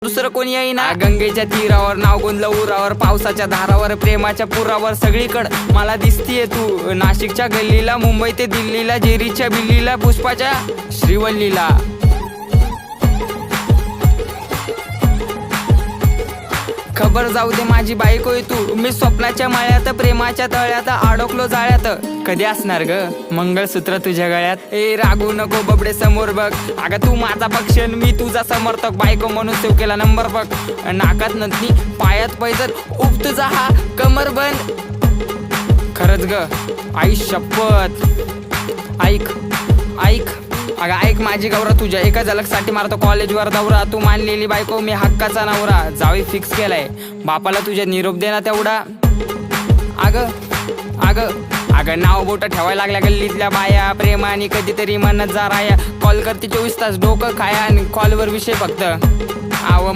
दुसरं कोणी येईना. गंगेच्या तीरावर नाव गोंदलं उरावर, पावसाच्या धारावर प्रेमाच्या पुरावर सगळीकडं मला दिसतीये तू. नाशिकच्या गल्लीला, मुंबई ते दिल्लीला, जेरीच्या बिल्लीला, पुष्पाच्या श्रीवल्लीला. खबर जाऊ दे माझी बायकोय तू. मी स्वप्नाच्या माळ्यात, प्रेमाच्या तळ्यात अडकलो जाळ्यात. कधी असणार ग मंगळसूत्र तुझ्या गळ्यात? ए रागू नको बबडे समोर बघ. अगं तू माझा पक्ष मी तुझा समर्थक. बायको म्हणून सेव केला नंबर बघ. नाकात नथनी पायात पैजर, उप तुझा हा कमर बंद. खरंच ग आई शपथ. ऐक ऐक अगं ऐक माझी गौरा, तुझ्या एका झलकसाठी मारतो कॉलेजवर दौरा. तू मानलेली बायको मी हक्काचा नवरा. जावी फिक्स केलाय, बापाला तुझ्या निरोप देना तेवढा. अगं अगं अगं नाव बोट ठेवायला लागल्या गल्लीतल्या बाया. प्रेमाने कधीतरी म्हणत जा राया. कॉल करते 24 तास डोकं खाया आणि कॉलवर विषय फक्त आव